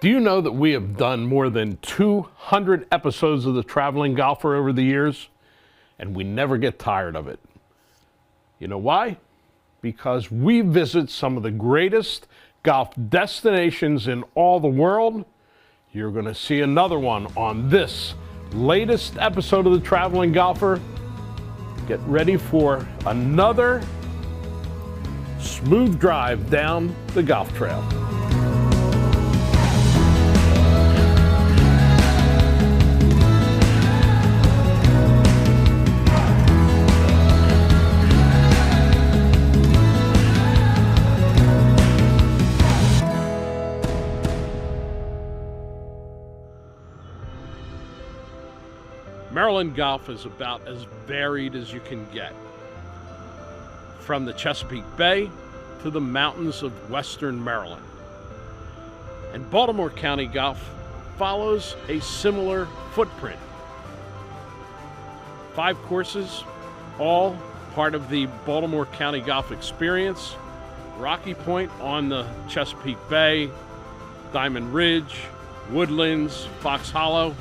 Do you know that we have done more than 200 episodes of The Traveling Golfer over the years, and we never get tired of it? You know why? Because we visit some of the greatest golf destinations in all the world. You're going to see another one on this latest episode of The Traveling Golfer. Get ready for another smooth drive down the golf trail. Maryland golf is about as varied as you can get. From the Chesapeake Bay to the mountains of western Maryland. And Baltimore County golf follows a similar footprint. 5 courses, all part of the Baltimore County golf experience. Rocky Point on the Chesapeake Bay, Diamond Ridge, Woodlands, Fox Hollow,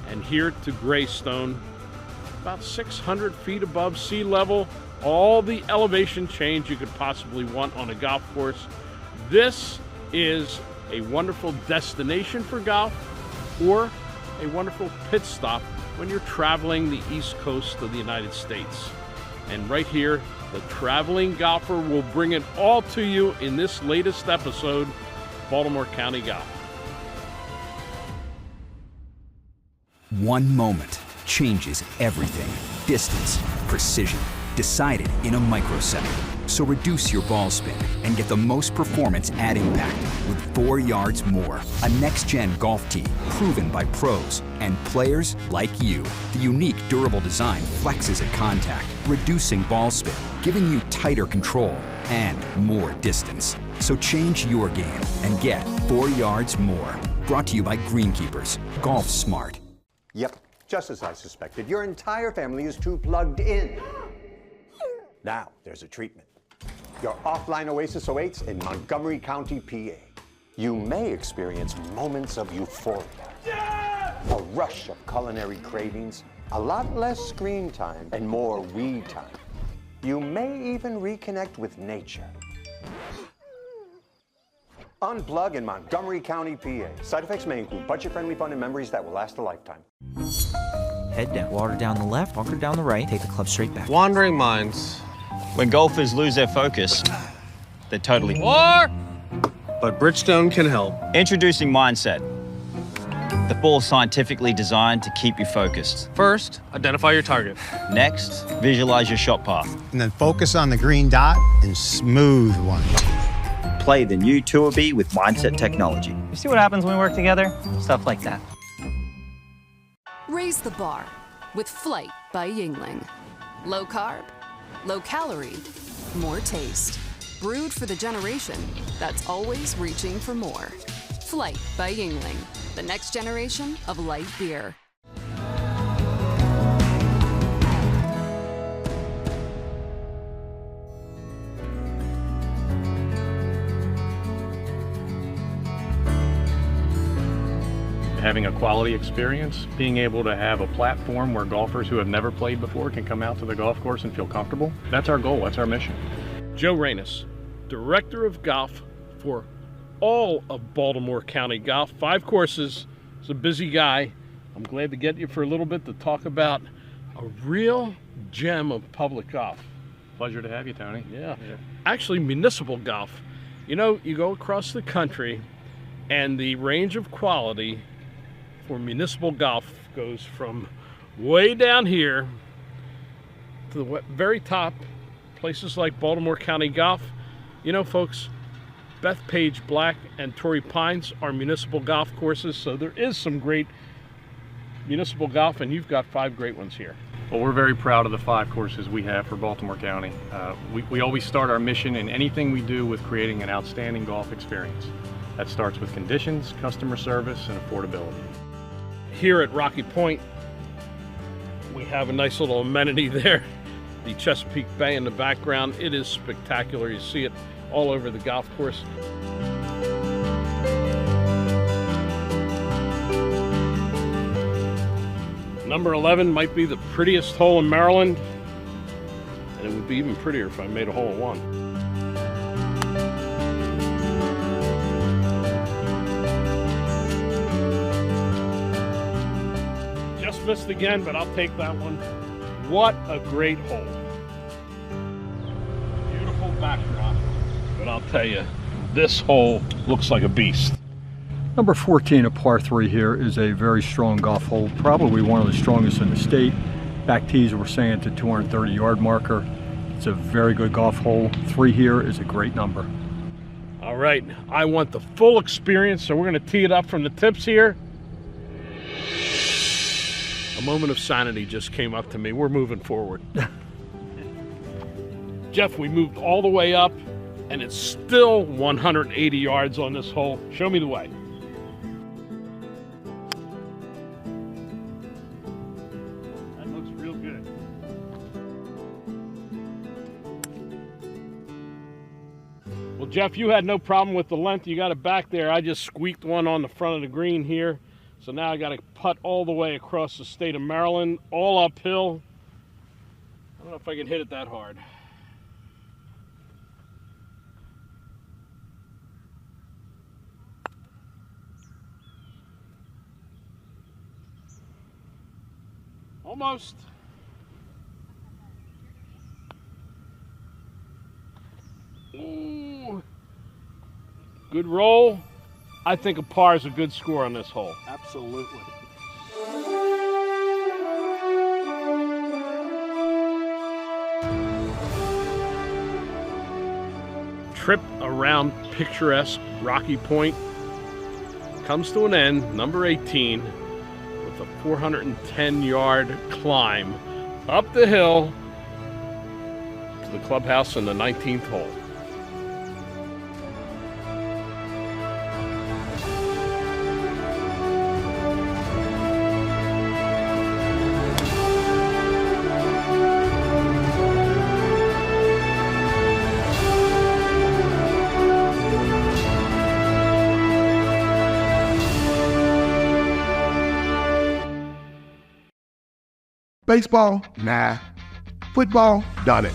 and here to Greystone, about 600 feet above sea level, all the elevation change you could possibly want on a golf course. This is a wonderful destination for golf or a wonderful pit stop when you're traveling the east coast of the United States. And right here, the Traveling Golfer will bring it all to you in this latest episode, Baltimore County Golf. One moment changes everything. Distance, precision, decided in a microsecond. So reduce your ball spin and get the most performance at impact with 4 yards more. A next-gen golf tee proven by pros and players like you. The unique durable design flexes at contact, reducing ball spin, giving you tighter control and more distance. So change your game and get 4 yards more. Brought to you by Greenkeepers. Golf smart. Yep, just as I suspected. Your entire family is too plugged in. Now, there's a treatment. Your offline oasis awaits in Montgomery County, PA. You may experience moments of euphoria, a rush of culinary cravings, a lot less screen time, and more we time. You may even reconnect with nature. Unplug in Montgomery County, PA. Side effects may include budget-friendly fun and memories that will last a lifetime. Head down, water down the left, bunker down the right, take the club straight back. Wandering minds. When golfers lose their focus, they're totally... Or, but Bridgestone can help. Introducing Mindset, the ball scientifically designed to keep you focused. First, identify your target. Next, visualize your shot path. And then focus on the green dot and smooth one. Play the new Tour B with Mindset technology. You see what happens when we work together? Stuff like that. Raise the bar with Flight by Yingling. Low carb, low calorie, more taste. Brewed for the generation that's always reaching for more. Flight by Yingling, the next generation of light beer. Having a quality experience, being able to have a platform where golfers who have never played before can come out to the golf course and feel comfortable. That's our goal, that's our mission. Joe Reynes, Director of Golf for all of Baltimore County Golf. 5 courses, he's a busy guy. I'm glad to get you for a little bit to talk about a real gem of public golf. Pleasure to have you, Tony. Yeah. Actually, municipal golf. You know, you go across the country and the range of quality for municipal golf goes from way down here to the very top, places like Baltimore County Golf. You know, folks, Bethpage Black and Torrey Pines are municipal golf courses, so there is some great municipal golf, and you've got 5 great ones here. Well, we're very proud of the 5 courses we have for Baltimore County. We always start our mission in anything we do with creating an outstanding golf experience. That starts with conditions, customer service, and affordability. Here at Rocky Point, we have a nice little amenity there. The Chesapeake Bay in the background. It is spectacular. You see it all over the golf course. Number 11 might be the prettiest hole in Maryland, and it would be even prettier if I made a hole in one. Just missed again, but I'll take that one. What a great hole. Beautiful backdrop, but I'll tell you, this hole looks like a beast. Number 14, a par 3 here, is a very strong golf hole, probably one of the strongest in the state. Back tees, we're saying at the 230-yard marker. It's a very good golf hole. 3 here is a great number. All right, I want the full experience, so we're gonna tee it up from the tips here. A moment of sanity just came up to me. We're moving forward. Jeff, we moved all the way up, and it's still 180 yards on this hole. Show me the way. Well, Jeff, you had no problem with the length. You got it back there. I just squeaked one on the front of the green here. So now I got to putt all the way across the state of Maryland, all uphill. I don't know if I can hit it that hard. Almost. Ooh. Good roll. I think a par is a good score on this hole. Absolutely. Trip around picturesque Rocky Point comes to an end, number 18, with a 410-yard climb up the hill to the clubhouse in the 19th hole. Baseball? Nah. Football? Done it.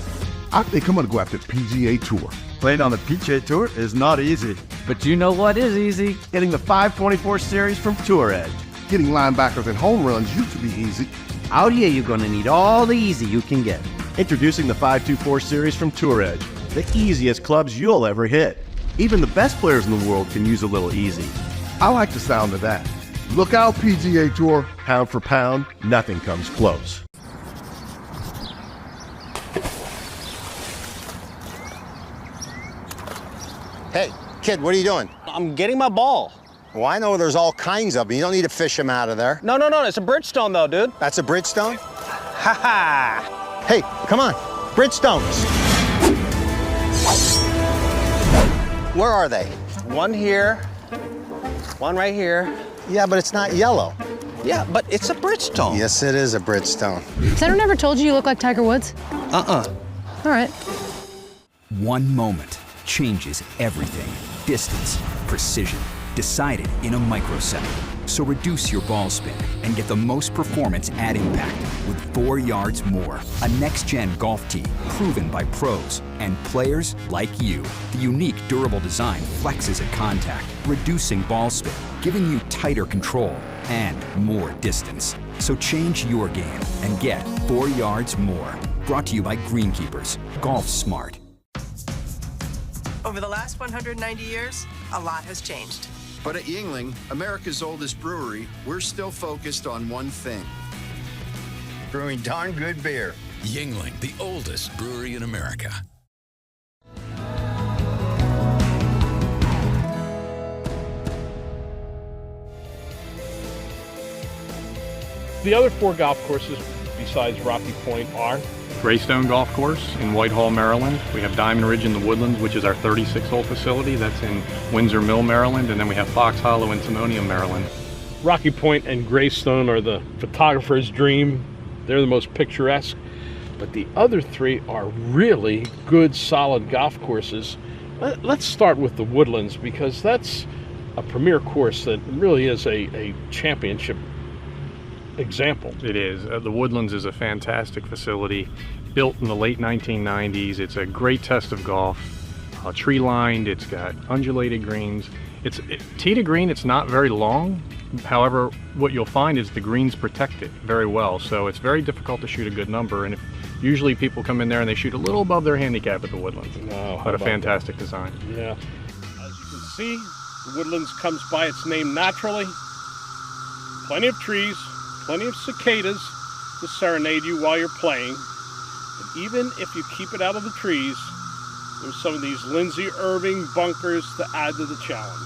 I think I'm gonna go after PGA Tour. Playing on the PGA Tour is not easy. But you know what is easy? Getting the 524 series from Tour Edge. Getting linebackers and home runs used to be easy. Out here, you're gonna need all the easy you can get. Introducing the 524 series from Tour Edge. The easiest clubs you'll ever hit. Even the best players in the world can use a little easy. I like the sound of that. Look out, PGA Tour. Pound for pound, nothing comes close. Hey, kid, what are you doing? I'm getting my ball. Well, I know there's all kinds of them. You don't need to fish them out of there. No, it's a Bridgestone though, dude. That's a Bridgestone? Ha ha! Hey, come on. Bridgestones. Where are they? One here, one right here. Yeah, but it's not yellow. Yeah, but it's a Bridgestone. Yes, it is a Bridgestone. Has anyone ever told you look like Tiger Woods? All right. One moment changes everything. Distance, precision, decided in a microsecond. So reduce your ball spin and get the most performance at impact with 4 yards more. A next-gen golf tee proven by pros and players like you. The unique durable design flexes at contact, reducing ball spin, giving you tighter control and more distance. So change your game and get 4 yards more. Brought to you by Greenkeepers. Golf smart. Over the last 190 years, a lot has changed. But at Yuengling, America's oldest brewery, we're still focused on one thing. Brewing darn good beer. Yuengling, the oldest brewery in America. The other 4 golf courses besides Rocky Point are Greystone Golf Course in Whitehall, Maryland. We have Diamond Ridge in the Woodlands, which is our 36-hole facility. That's in Windsor Mill, Maryland. And then we have Fox Hollow in Timonium, Maryland. Rocky Point and Greystone are the photographer's dream. They're the most picturesque. But the other 3 are really good, solid golf courses. Let's start with the Woodlands, because that's a premier course that really is a championship example. It is. The Woodlands is a fantastic facility, built in the late 1990s. It's a great test of golf. Tree lined, it's got undulated greens. Tee to green, it's not very long. However, what you'll find is the greens protect it very well, so it's very difficult to shoot a good number. And usually people come in there and they shoot a little above their handicap at the Woodlands. But a fantastic design. Yeah. As you can see, the Woodlands comes by its name naturally. Plenty of trees, plenty of cicadas to serenade you while you're playing. And even if you keep it out of the trees, there's some of these Lindsay Irving bunkers to add to the challenge.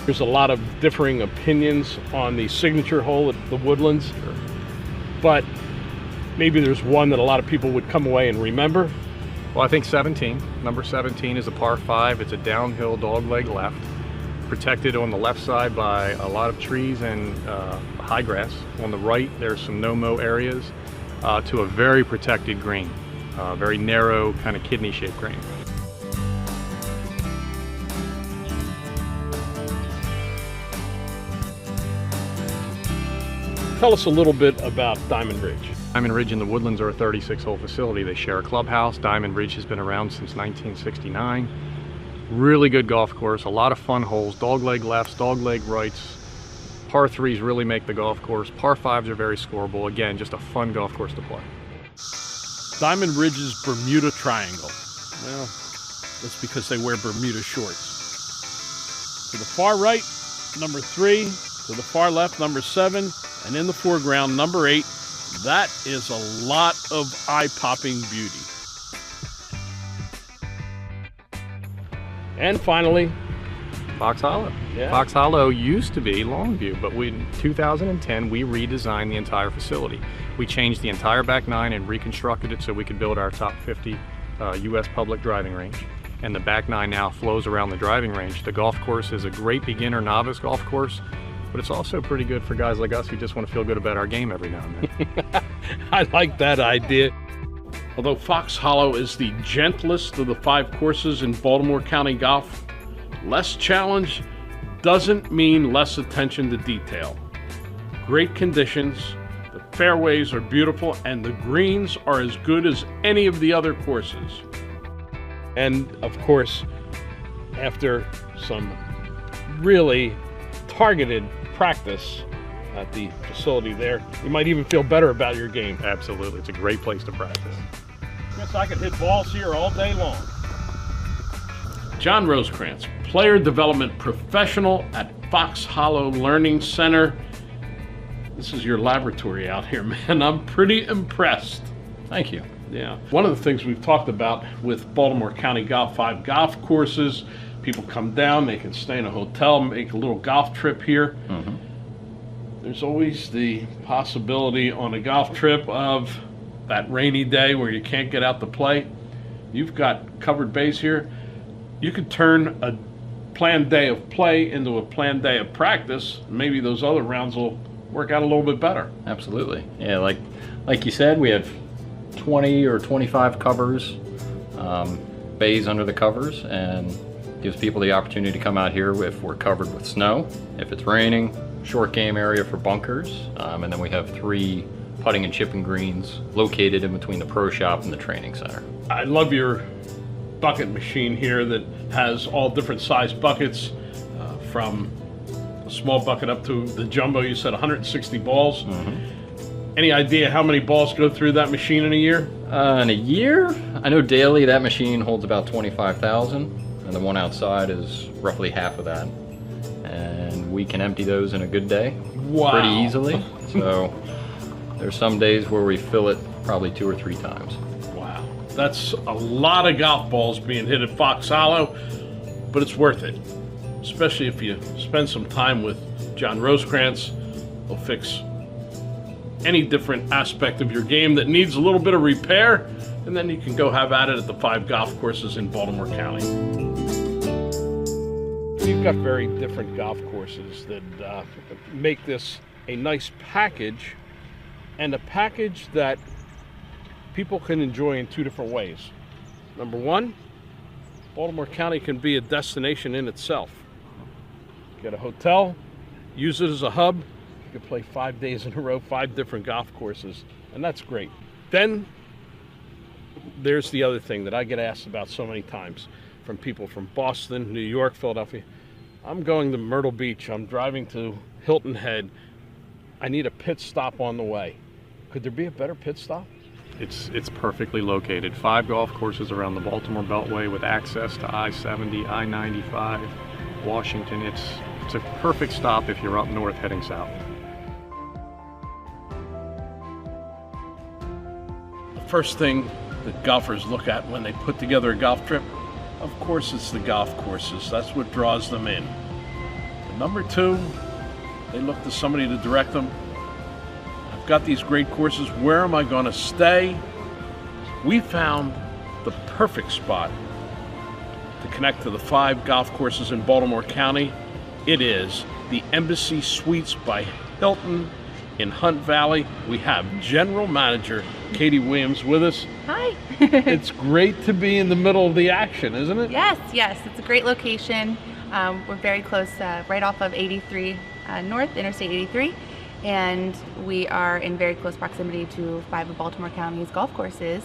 There's a lot of differing opinions on the signature hole at the Woodlands, but maybe there's one that a lot of people would come away and remember. Well, I think 17. Number 17 is a par 5. It's a downhill dogleg left, protected on the left side by a lot of trees and high grass. On the right, there's some no-mow areas to a very protected green, very narrow, kind of kidney-shaped green. Tell us a little bit about Diamond Ridge. Diamond Ridge and the Woodlands are a 36-hole facility. They share a clubhouse. Diamond Ridge has been around since 1969. Really good golf course, a lot of fun holes, dogleg lefts, dogleg rights. Par 3s really make the golf course. Par 5s are very scoreable. Again, just a fun golf course to play. Diamond Ridge's Bermuda Triangle. Well, that's because they wear Bermuda shorts. To the far right, number 3. To the far left, number 7. And in the foreground, number 8. That is a lot of eye-popping beauty. And finally, Fox Hollow. Yeah. Fox Hollow used to be Longview, but in 2010 we redesigned the entire facility. We changed the entire back 9 and reconstructed it so we could build our top 50 U.S. public driving range. And the back 9 now flows around the driving range. The golf course is a great beginner novice golf course, but it's also pretty good for guys like us who just want to feel good about our game every now and then. I like that idea. Although Fox Hollow is the gentlest of the 5 courses in Baltimore County golf, less challenge doesn't mean less attention to detail. Great conditions, the fairways are beautiful, and the greens are as good as any of the other courses. And of course, after some really targeted practice at the facility there, you might even feel better about your game. Absolutely, it's a great place to practice. Guess I could hit balls here all day long. John Rosecrans, player development professional at Fox Hollow Learning Center. This is your laboratory out here, man. I'm pretty impressed. Thank you. Yeah. One of the things we've talked about with Baltimore County Golf, 5 golf courses, people come down, they can stay in a hotel, make a little golf trip here. Mm-hmm. There's always the possibility on a golf trip of that rainy day where you can't get out to play. You've got covered bays here. You could turn a planned day of play into a planned day of practice. Maybe those other rounds will work out a little bit better. Absolutely. Yeah, like you said, we have 20 or 25 covers, bays under the covers, and gives people the opportunity to come out here if we're covered with snow, if it's raining, short game area for bunkers, and then we have 3 putting and chipping greens located in between the pro shop and the training center. I love your bucket machine here that has all different size buckets, from a small bucket up to the jumbo. You said 160 balls. Mm-hmm. Any idea how many balls go through that machine in a year? In a year, I know daily that machine holds about 25,000, and the one outside is roughly half of that. And we can empty those in a good day. Wow. Pretty easily. So there's some days where we fill it probably 2 or 3 times. Wow. That's a lot of golf balls being hit at Fox Hollow, but it's worth it. Especially if you spend some time with John Rosecrans. He'll fix any different aspect of your game that needs a little bit of repair, and then you can go have at it at the 5 golf courses in Baltimore County. You've got very different golf courses that make this a nice package, and a package that people can enjoy in 2 different ways. Number 1, Baltimore County can be a destination in itself. Get a hotel, use it as a hub. You can play 5 days in a row, 5 different golf courses, and that's great. Then there's the other thing that I get asked about so many times from people from Boston, New York, Philadelphia. I'm going to Myrtle Beach. I'm driving to Hilton Head. I need a pit stop on the way. Could there be a better pit stop? It's perfectly located. 5 golf courses around the Baltimore Beltway with access to I-70, I-95, Washington. It's a perfect stop if you're up north heading south. The first thing that golfers look at when they put together a golf trip, of course, it's the golf courses. That's what draws them in. And number 2, they look to somebody to direct them. I've got these great courses. Where am I going to stay? We found the perfect spot to connect to the 5 golf courses in Baltimore County. It is the Embassy Suites by Hilton in Hunt Valley. We have General Manager Katie Williams with us. Hi. It's great to be in the middle of the action, isn't it? Yes, it's a great location. We're very close, right off of 83 North, Interstate 83, and we are in very close proximity to 5 of Baltimore County's golf courses.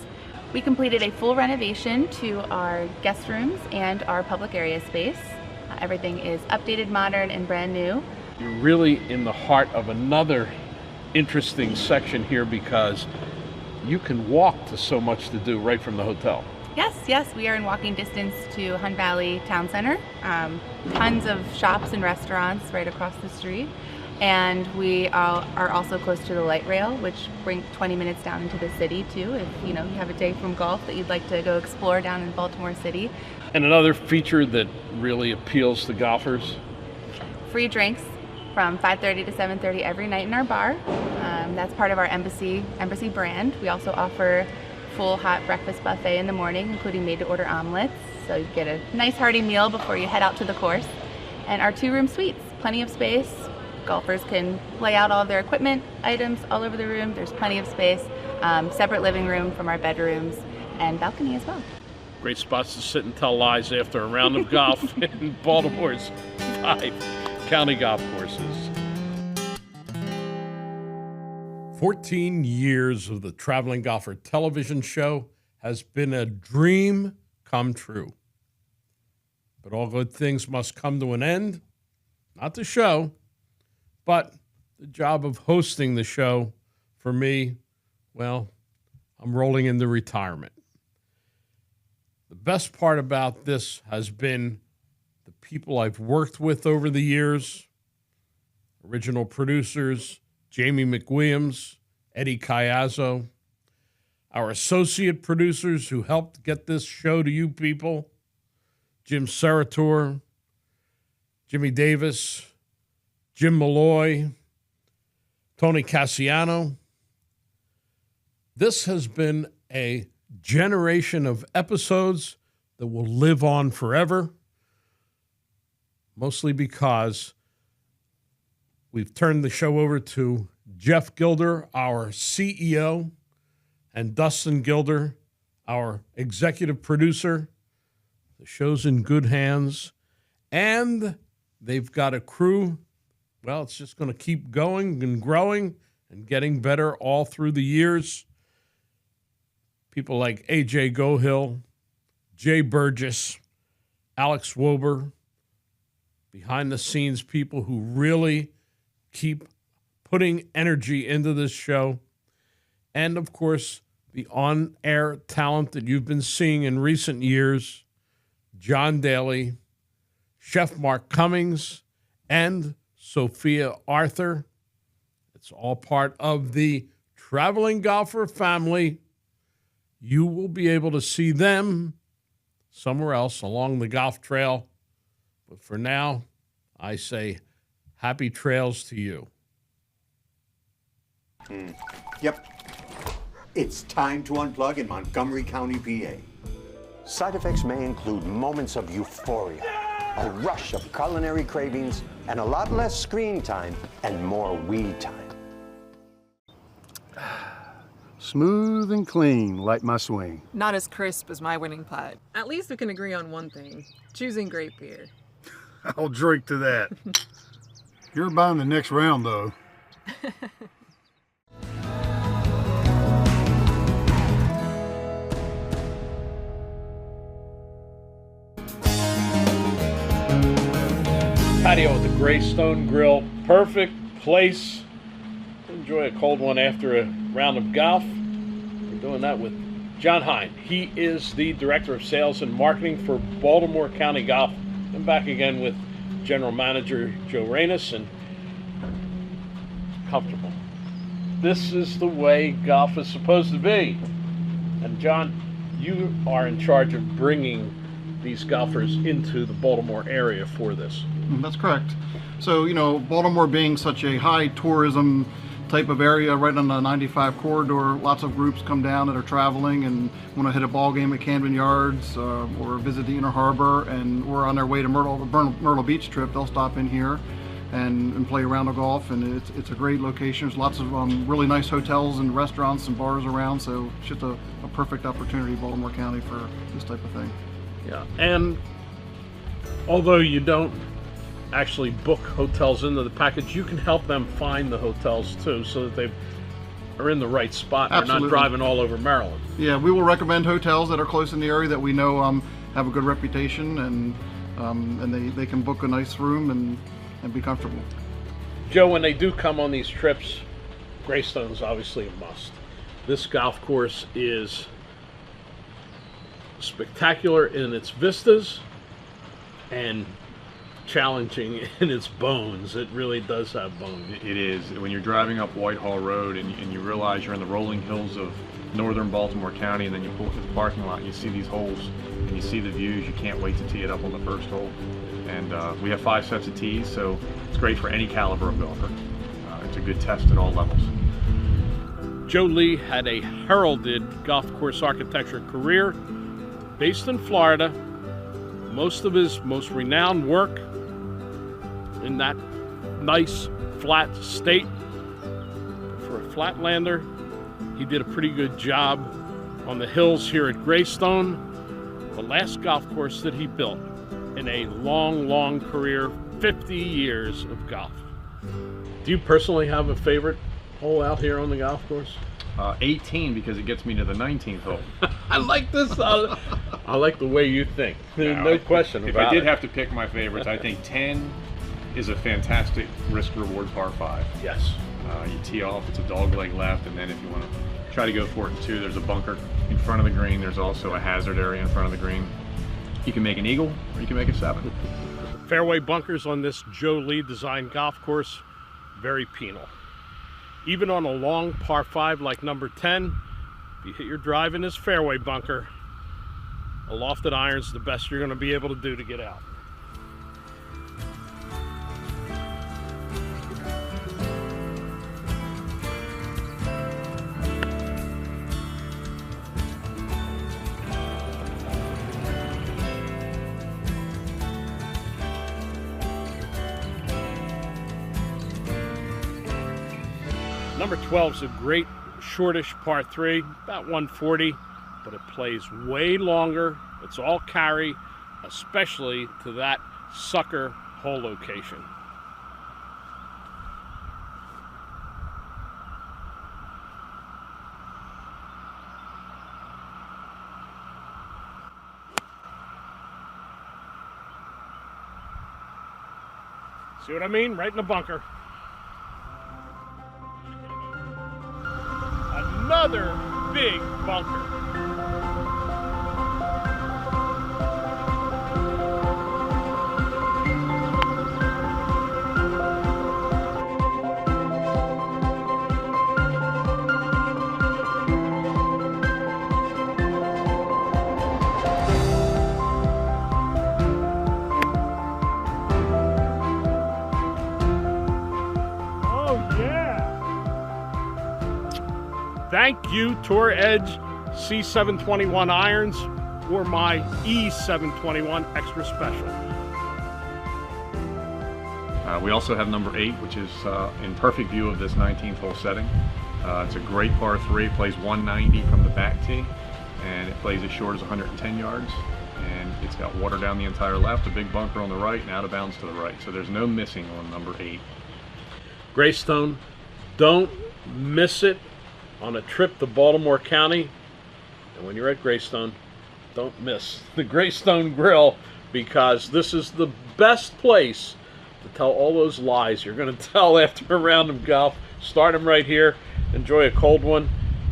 We completed a full renovation to our guest rooms and our public area space. Everything is updated, modern, and brand new. You're really in the heart of another interesting section here because you can walk to so much to do right from the hotel. Yes, we are in walking distance to Hunt Valley Town Center. Tons of shops and restaurants right across the street. And we are also close to the light rail, which brings 20 minutes down into the city too, if you have a day from golf that you'd like to go explore down in Baltimore City. And another feature that really appeals to golfers? Free drinks from 5:30 to 7:30 every night in our bar. That's part of our Embassy brand. We also offer full hot breakfast buffet in the morning, including made-to-order omelets. So you get a nice hearty meal before you head out to the course. And our 2-room suites, plenty of space. Golfers can lay out all of their equipment items all over the room. There's plenty of space. Separate living room from our bedrooms and balcony as well. Great spots to sit and tell lies after a round of golf in Baltimore's 5 county golf courses. 14 years of the Traveling Golfer television show has been a dream come true. But all good things must come to an end. Not the show, but the job of hosting the show for me, well, I'm rolling into retirement. The best part about this has been the people I've worked with over the years, original producers, Jamie McWilliams, Eddie Cayazzo, our associate producers who helped get this show to you people, Jim Serator, Jimmy Davis, Jim Malloy, Tony Cassiano. This has been a generation of episodes that will live on forever, mostly because we've turned the show over to Jeff Gilder, our CEO, and Dustin Gilder, our executive producer. The show's in good hands, and they've got a crew. Well, it's just going to keep going and growing and getting better all through the years. People like A.J. Gohill, Jay Burgess, Alex Wober, behind-the-scenes people who really keep putting energy into this show. And, of course, the on-air talent that you've been seeing in recent years, John Daly, Chef Mark Cummings, and Sophia Arthur. It's all part of the Traveling Golfer family. You will be able to see them somewhere else along the golf trail. But for now, I say happy trails to you. Yep. It's time to unplug in Montgomery County, PA. Side effects may include moments of euphoria, a rush of culinary cravings, and a lot less screen time and more we time. Smooth and clean, like my swing. Not as crisp as my winning putt. At least we can agree on one thing, choosing great beer. I'll drink to that. You're buying the next round, though. Patio at the Greystone Grill. Perfect place to enjoy a cold one after a round of golf. We're doing that with John Hine. He is the Director of Sales and Marketing for Baltimore County Golf. I'm back again with General Manager Joe Reynes, and comfortable. This is the way golf is supposed to be. And John, you are in charge of bringing these golfers into the Baltimore area for this. That's correct. So, you know, Baltimore being such a high tourism type of area right on the 95 corridor, lots of groups come down that are traveling and want to hit a ball game at Camden Yards or visit the Inner Harbor, and we're on their way to Myrtle Beach trip. They'll stop in here and play a round of golf, and it's a great location. There's lots of really nice hotels and restaurants and bars around, so it's just a perfect opportunity, Baltimore County, for this type of thing. Yeah, and although you don't actually book hotels into the package, you can help them find the hotels too, so that they are in the right spot and they're not driving all over Maryland. Yeah, we will recommend hotels that are close in the area that we know have a good reputation, and they can book a nice room and be comfortable. Joe, when they do come on these trips, Greystone is obviously a must. This golf course is spectacular in its vistas and challenging in its bones. It really does have bones. It is. When you're driving up Whitehall Road and you realize you're in the rolling hills of northern Baltimore County, and then you pull into the parking lot and you see these holes and you see the views, you can't wait to tee it up on the first hole. And we have 5 sets of tees, so it's great for any caliber of golfer. It's a good test at all levels. Joe Lee had a heralded golf course architecture career based in Florida. Most of his most renowned work in that nice flat state. For a flatlander, he did a pretty good job on the hills here at Greystone, the last golf course that he built in a long career, 50 years of golf. Do you personally have a favorite hole out here on the golf course? 18, because it gets me to the 19th hole. I like this. I like the way you think. No question about it. If I did have to pick my favorites, I think 10 is a fantastic risk-reward par 5. Yes. You tee off, it's a dog leg left, and then if you want to try to go for it in 2, there's a bunker in front of the green. There's also a hazard area in front of the green. You can make an eagle, or you can make a 7. Fairway bunkers on this Joe Lee designed golf course, very penal. Even on a long par 5 like number 10, if you hit your drive in this fairway bunker, a lofted iron's the best you're going to be able to do to get out. Number 12 is a great shortish par 3, about 140, but it plays way longer. It's all carry, especially to that sucker hole location. See what I mean? Right in the bunker. Another big bunker. Thank you, Tour Edge C721 irons, or my E721 Extra Special. We also have number 8, which is in perfect view of this 19th hole setting. It's a great par 3, it plays 190 from the back tee, and it plays as short as 110 yards. And it's got water down the entire left, a big bunker on the right, and out of bounds to the right. So there's no missing on number 8. Greystone, don't miss it on a trip to Baltimore County. And when you're at Greystone, don't miss the Greystone Grill, because this is the best place to tell all those lies you're going to tell after a round of golf. Start them right here, enjoy a cold one,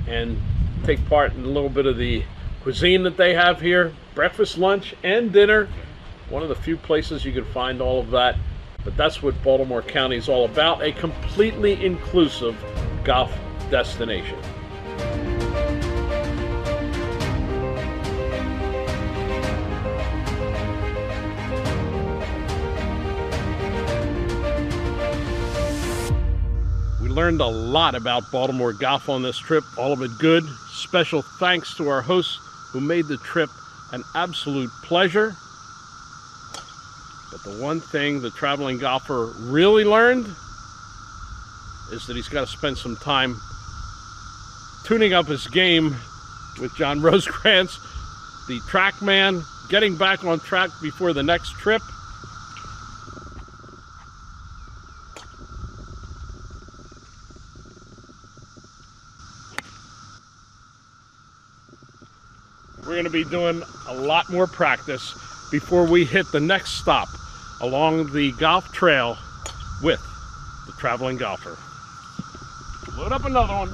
and take part in a little bit of the cuisine that they have here. Breakfast, lunch, and dinner. One of the few places you can find all of that. But that's what Baltimore County is all about, a completely inclusive golf destination. We learned a lot about Baltimore golf on this trip, all of it good. Special thanks to our hosts who made the trip an absolute pleasure. But the one thing the traveling golfer really learned is that he's got to spend some time tuning up his game with John Rosecrans, the track man, getting back on track before the next trip. We're going to be doing a lot more practice before we hit the next stop along the golf trail with the traveling golfer. Load up another one.